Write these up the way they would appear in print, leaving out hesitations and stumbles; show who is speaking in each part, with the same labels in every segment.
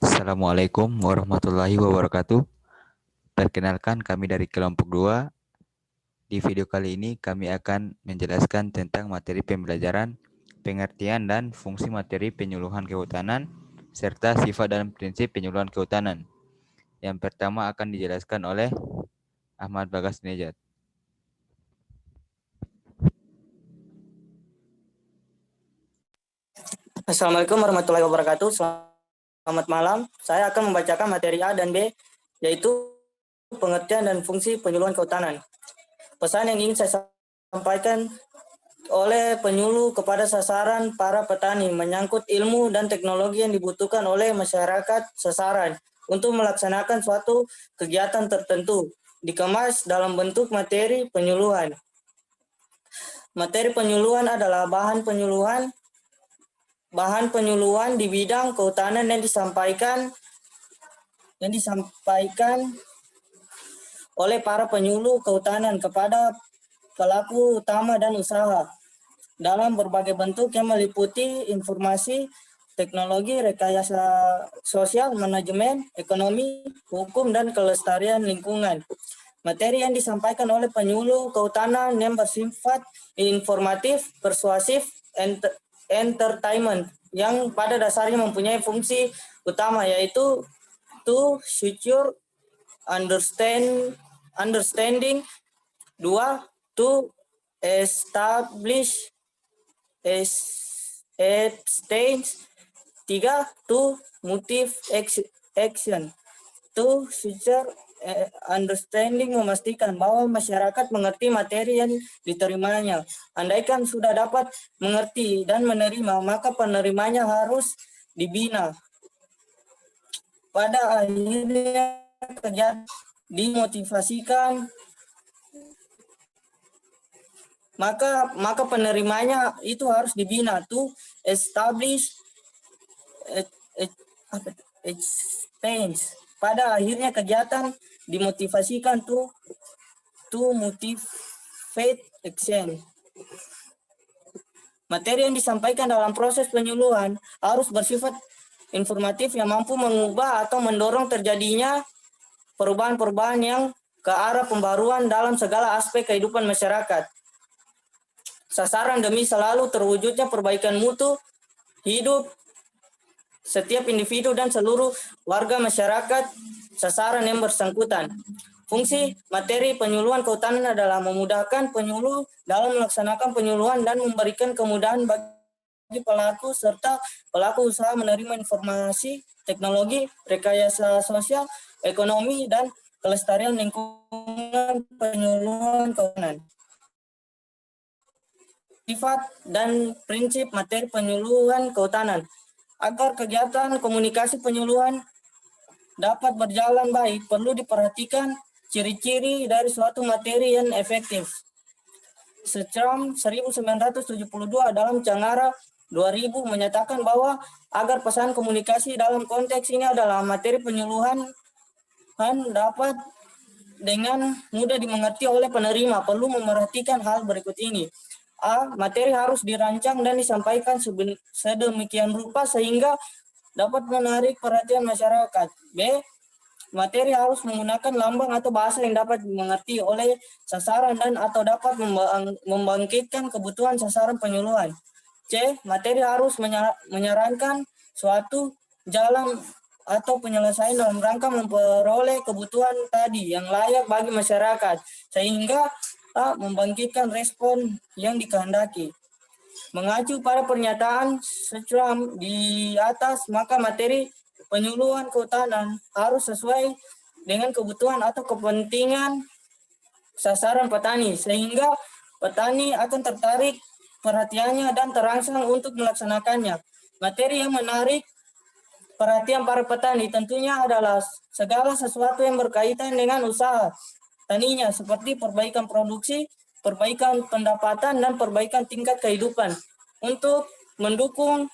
Speaker 1: Assalamualaikum warahmatullahi wabarakatuh. Perkenalkan, kami dari kelompok 2. Di video kali ini kami akan menjelaskan tentang materi pembelajaran, pengertian dan fungsi materi penyuluhan kehutanan, serta sifat dan prinsip penyuluhan kehutanan. Yang pertama akan dijelaskan oleh Ahmad Bagas Nejat.
Speaker 2: Assalamualaikum warahmatullahi wabarakatuh. Selamat malam. Saya akan membacakan materi A dan B, yaitu pengertian dan fungsi penyuluhan kehutanan. Pesan yang ingin saya sampaikan oleh penyuluh kepada sasaran para petani menyangkut ilmu dan teknologi yang dibutuhkan oleh masyarakat sasaran untuk melaksanakan suatu kegiatan tertentu, dikemas dalam bentuk materi penyuluhan. Materi penyuluhan adalah bahan penyuluhan di bidang kehutanan yang disampaikan oleh para penyuluh kehutanan kepada pelaku utama dan usaha dalam berbagai bentuk yang meliputi informasi, teknologi, rekayasa sosial, manajemen, ekonomi, hukum, dan kelestarian lingkungan. Materi yang disampaikan oleh penyuluh kehutanan yang bersifat informatif, persuasif, entertainment, yang pada dasarnya mempunyai fungsi utama, yaitu to secure understanding, 2 to establish exchange, 3 to motive action. To secure understanding memastikan bahwa masyarakat mengerti materi yang diterimanya. Andaikan sudah dapat mengerti dan menerima, maka penerimanya harus dibina. Pada akhirnya kegiatan dimotivasikan, maka penerimanya itu harus dibina. To establish exchange. Pada akhirnya kegiatan dimotivasikan to motivate action. Materi yang disampaikan dalam proses penyuluhan harus bersifat informatif yang mampu mengubah atau mendorong terjadinya perubahan-perubahan yang ke arah pembaruan dalam segala aspek kehidupan masyarakat. Sasaran demi selalu terwujudnya perbaikan mutu hidup setiap individu dan seluruh warga masyarakat sasaran yang bersangkutan. Fungsi materi penyuluhan kehutanan adalah memudahkan penyuluh dalam melaksanakan penyuluhan dan memberikan kemudahan bagi pelaku serta pelaku usaha menerima informasi, teknologi, rekayasa sosial, ekonomi, dan kelestarian lingkungan penyuluhan kehutanan. Sifat dan prinsip materi penyuluhan kehutanan. Agar kegiatan komunikasi penyuluhan dapat berjalan baik, perlu diperhatikan ciri-ciri dari suatu materi yang efektif. Secram 1972 dalam Cangara 2000 menyatakan bahwa agar pesan komunikasi dalam konteks ini adalah materi penyuluhan dapat dengan mudah dimengerti oleh penerima, perlu memerhatikan hal berikut ini. A. Materi harus dirancang dan disampaikan sedemikian rupa sehingga dapat menarik perhatian masyarakat. B. Materi harus menggunakan lambang atau bahasa yang dapat dimengerti oleh sasaran dan atau dapat membangkitkan kebutuhan sasaran penyuluhan. C. Materi harus menyarankan suatu jalan atau penyelesaian dalam rangka memperoleh kebutuhan tadi yang layak bagi masyarakat, sehingga membangkitkan respon yang dikehendaki. Mengacu pada pernyataan Secram di atas, maka materi penyuluhan kehutanan harus sesuai dengan kebutuhan atau kepentingan sasaran petani, sehingga petani akan tertarik perhatiannya dan terangsang untuk melaksanakannya. Materi yang menarik perhatian para petani tentunya adalah segala sesuatu yang berkaitan dengan usaha taninya, seperti perbaikan produksi, perbaikan pendapatan, dan perbaikan tingkat kehidupan. Untuk mendukung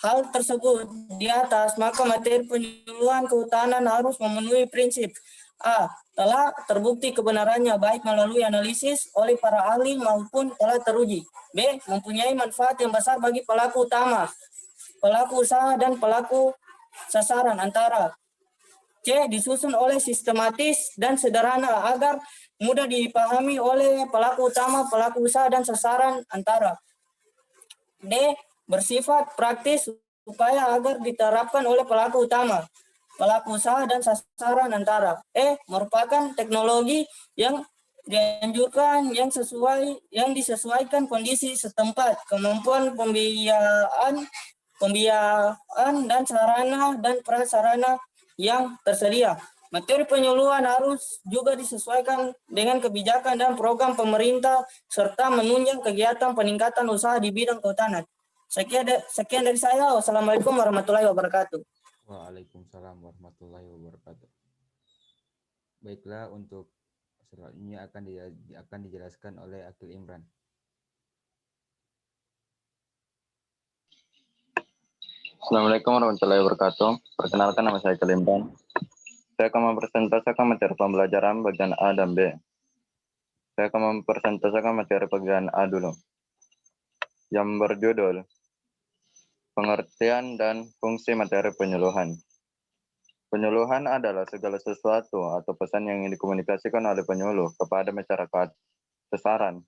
Speaker 2: hal tersebut di atas, maka materi penyuluhan kehutanan harus memenuhi prinsip. A. Telah terbukti kebenarannya baik melalui analisis oleh para ahli maupun telah teruji. B. Mempunyai manfaat yang besar bagi pelaku utama. pelaku usaha dan pelaku sasaran antara. C. Disusun oleh sistematis dan sederhana agar mudah dipahami oleh pelaku utama, pelaku usaha, dan sasaran antara. D. Bersifat praktis supaya agar diterapkan oleh pelaku utama, pelaku usaha, dan sasaran antara. E. Merupakan teknologi yang dianjurkan yang disesuaikan kondisi setempat, kemampuan pembiayaan dan sarana dan prasarana yang tersedia. Materi penyuluhan harus juga disesuaikan dengan kebijakan dan program pemerintah serta menunjang kegiatan peningkatan usaha di bidang kehutanan. Sekian dari saya. Wassalamualaikum warahmatullahi wabarakatuh.
Speaker 1: Waalaikumsalam warahmatullahi wabarakatuh. Baiklah, untuk selanjutnya akan dijelaskan oleh Akil Imran.
Speaker 3: Assalamualaikum warahmatullahi wabarakatuh. Perkenalkan, nama saya Akil Imran. Saya akan mempresentasikan materi pembelajaran bagian A dan B. Saya akan mempresentasikan materi bagian A dulu, yang berjudul Pengertian dan Fungsi Materi Penyuluhan. Penyuluhan adalah segala sesuatu atau pesan yang ingin dikomunikasikan oleh penyuluh kepada masyarakat sasaran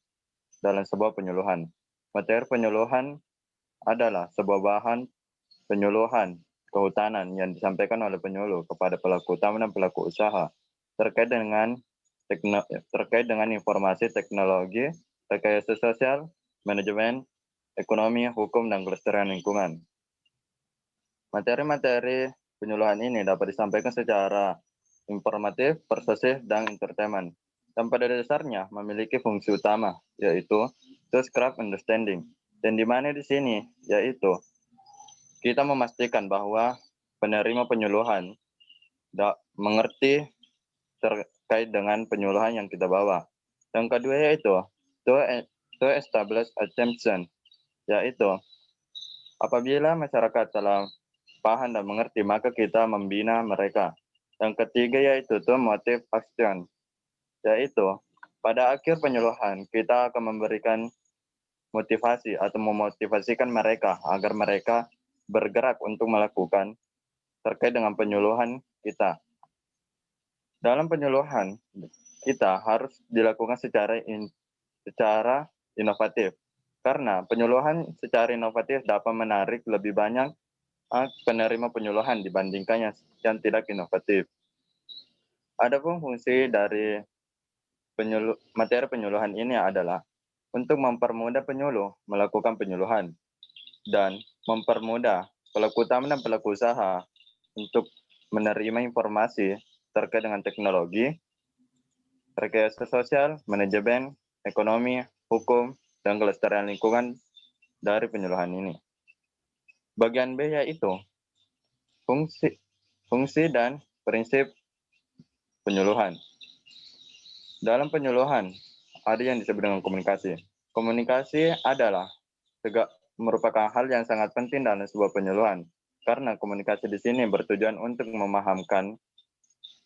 Speaker 3: dalam sebuah penyuluhan. Materi penyuluhan adalah sebuah bahan penyuluhan kehutanan yang disampaikan oleh penyuluh kepada pelaku utama dan pelaku usaha terkait dengan informasi teknologi, rekayasa sosial, manajemen, ekonomi, hukum, dan kelestarian lingkungan. Materi-materi penyuluhan ini dapat disampaikan secara informatif, persuasif, dan entertainment, dan pada dasarnya memiliki fungsi utama, yaitu to describe understanding, dan di mana di sini yaitu kita memastikan bahwa penerima penyuluhan mengerti terkait dengan penyuluhan yang kita bawa. Yang kedua yaitu to establish attention, yaitu apabila masyarakat telah paham dan mengerti, maka kita membina mereka. Yang ketiga yaitu to motive action, yaitu pada akhir penyuluhan kita akan memberikan motivasi atau memotivasikan mereka agar mereka bergerak untuk melakukan terkait dengan penyuluhan kita. Dalam penyuluhan kita harus dilakukan secara inovatif, karena penyuluhan secara inovatif dapat menarik lebih banyak penerima penyuluhan dibandingkan yang tidak inovatif. Adapun fungsi dari materi penyuluhan ini adalah untuk mempermudah penyuluh melakukan penyuluhan dan mempermudah pelaku utama dan pelaku usaha untuk menerima informasi terkait dengan teknologi, rekayasa sosial, manajemen, ekonomi, hukum, dan kelestarian lingkungan dari penyuluhan ini. Bagian B yaitu fungsi dan prinsip penyuluhan. Dalam penyuluhan ada yang disebut dengan komunikasi. Komunikasi adalah merupakan hal yang sangat penting dalam sebuah penyuluhan, karena komunikasi di sini bertujuan untuk memahamkan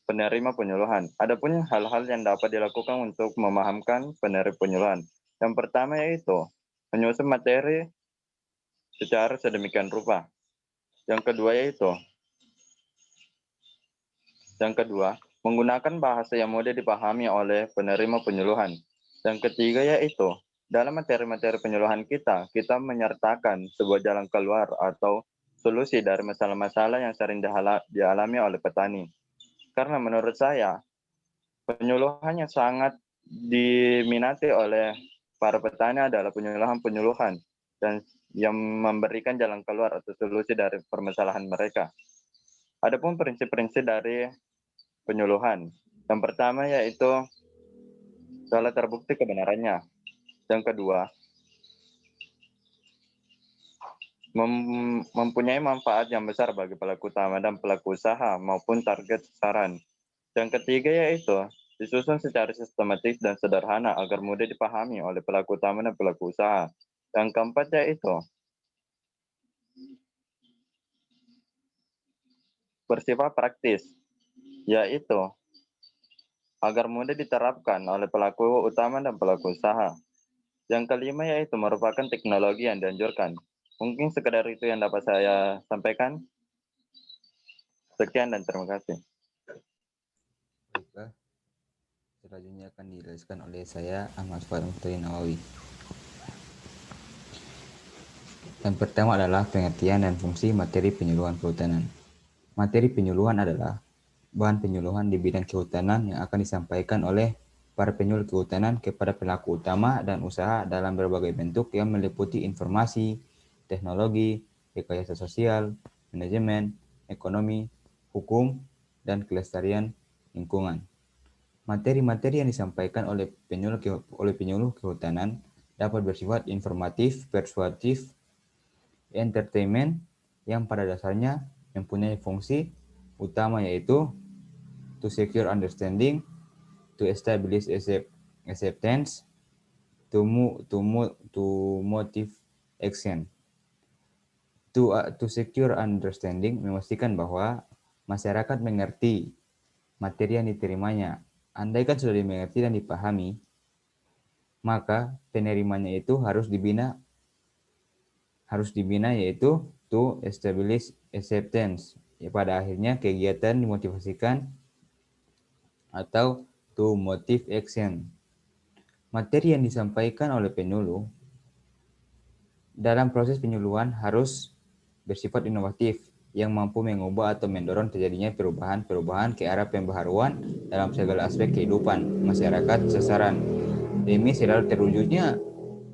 Speaker 3: penerima penyuluhan. Adapun hal-hal yang dapat dilakukan untuk memahamkan penerima penyuluhan. Yang pertama yaitu menyusun materi secara sedemikian rupa. Yang kedua, menggunakan bahasa yang mudah dipahami oleh penerima penyuluhan. Yang ketiga yaitu dalam materi-materi penyuluhan kita menyertakan sebuah jalan keluar atau solusi dari masalah-masalah yang sering dialami oleh petani. Karena menurut saya, penyuluhan yang sangat diminati oleh para petani adalah penyuluhan dan yang memberikan jalan keluar atau solusi dari permasalahan mereka. Adapun prinsip-prinsip dari penyuluhan. Yang pertama yaitu telah terbukti kebenarannya. Yang kedua, mempunyai manfaat yang besar bagi pelaku utama dan pelaku usaha maupun target sasaran. Yang ketiga yaitu disusun secara sistematis dan sederhana agar mudah dipahami oleh pelaku utama dan pelaku usaha. Yang keempat yaitu bersifat praktis, yaitu agar mudah diterapkan oleh pelaku utama dan pelaku usaha. Yang kelima yaitu merupakan teknologi yang dianjurkan. Mungkin sekedar itu yang dapat saya sampaikan. Sekian dan terima kasih.
Speaker 1: Baiklah, selanjutnya akan dijelaskan oleh saya Ahmad Fuad Muhtadi Nawawi. Yang pertama adalah pengertian dan fungsi materi penyuluhan kehutanan. Materi penyuluhan adalah bahan penyuluhan di bidang kehutanan yang akan disampaikan oleh para penyuluh kehutanan kepada pelaku utama dan usaha dalam berbagai bentuk yang meliputi informasi, teknologi, rekayasa sosial, manajemen, ekonomi, hukum, dan kelestarian lingkungan. Materi-materi yang disampaikan oleh penyuluh kehutanan dapat bersifat informatif, persuasif, entertainment, yang pada dasarnya mempunyai fungsi utama yaitu to secure understanding, to establish acceptance, to motive action. To secure understanding memastikan bahwa masyarakat mengerti materi yang diterimanya. Andaikan sudah dimengerti dan dipahami, maka penerimanya itu harus dibina yaitu to establish acceptance. Ya, pada akhirnya kegiatan dimotivasikan atau to motive action. Materi yang disampaikan oleh penyuluh dalam proses penyuluhan harus bersifat inovatif yang mampu mengubah atau mendorong terjadinya perubahan-perubahan ke arah pembaharuan dalam segala aspek kehidupan masyarakat sasaran demi selalu terwujudnya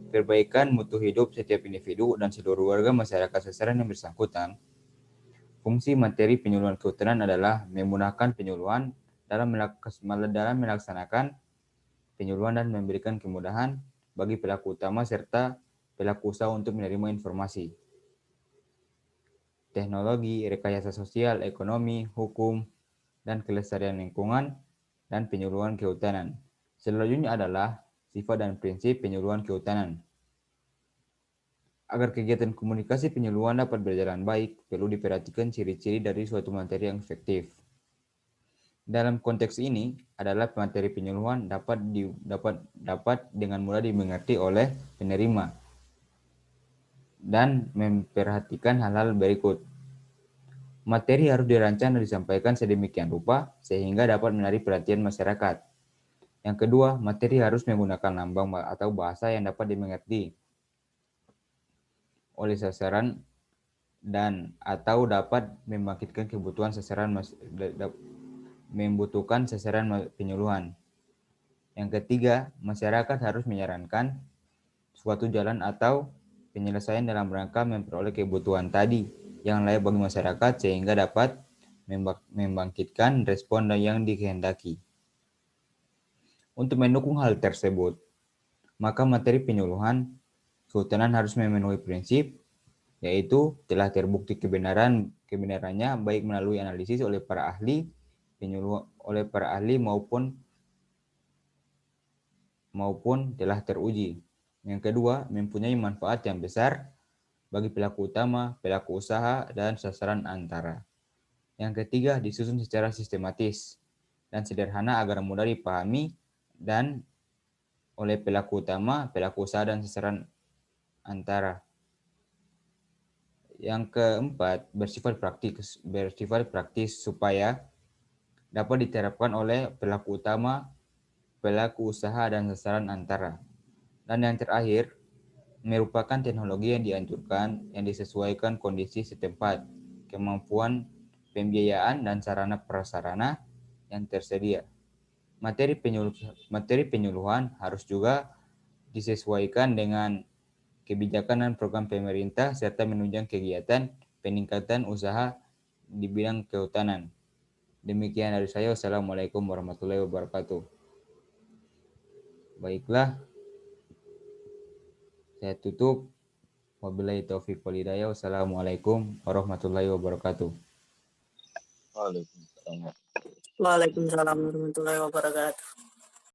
Speaker 1: perbaikan mutu hidup setiap individu dan seluruh warga masyarakat sasaran yang bersangkutan. Fungsi materi penyuluhan kehutanan adalah memudahkan penyuluhan dalam melaksanakan penyuluhan dan memberikan kemudahan bagi pelaku utama serta pelaku usaha untuk menerima informasi. Teknologi, rekayasa sosial, ekonomi, hukum, dan kelestarian lingkungan, dan penyuluhan kehutanan. Selanjutnya adalah sifat dan prinsip penyuluhan kehutanan. Agar kegiatan komunikasi penyuluhan dapat berjalan baik, perlu diperhatikan ciri-ciri dari suatu materi yang efektif. Dalam konteks ini adalah materi penyuluhan dapat dengan mudah dimengerti oleh penerima dan memperhatikan hal-hal berikut. Materi harus dirancang dan disampaikan sedemikian rupa sehingga dapat menarik perhatian masyarakat. Yang kedua, materi harus menggunakan lambang atau bahasa yang dapat dimengerti oleh sasaran dan atau dapat membangkitkan kebutuhan sasaran penyuluhan. Yang ketiga, masyarakat harus menyarankan suatu jalan atau penyelesaian dalam rangka memperoleh kebutuhan tadi yang layak bagi masyarakat sehingga dapat membangkitkan respon yang dikehendaki. Untuk mendukung hal tersebut, maka materi penyuluhan kehutanan harus memenuhi prinsip, yaitu telah terbukti kebenarannya baik melalui analisis oleh para ahli maupun telah teruji. Yang kedua, mempunyai manfaat yang besar bagi pelaku utama, pelaku usaha, dan sasaran antara. Yang ketiga, disusun secara sistematis dan sederhana agar mudah dipahami dan oleh pelaku utama, pelaku usaha, dan sasaran antara. Yang keempat, bersifat praktis supaya dapat diterapkan oleh pelaku utama, pelaku usaha, dan sasaran antara. Dan yang terakhir, merupakan teknologi yang dianjurkan yang disesuaikan kondisi setempat, kemampuan pembiayaan, dan sarana prasarana yang tersedia. Materi penyuluhan harus juga disesuaikan dengan kebijakan dan program pemerintah serta menunjang kegiatan peningkatan usaha di bidang kehutanan. Demikian dari saya. Wassalamualaikum warahmatullahi wabarakatuh. Baiklah, saya tutup. Wabillahi taufiq wal hidayah. Wassalamualaikum warahmatullahi wabarakatuh.
Speaker 3: Waalaikumsalam.
Speaker 2: Waalaikumsalam warahmatullahi wabarakatuh.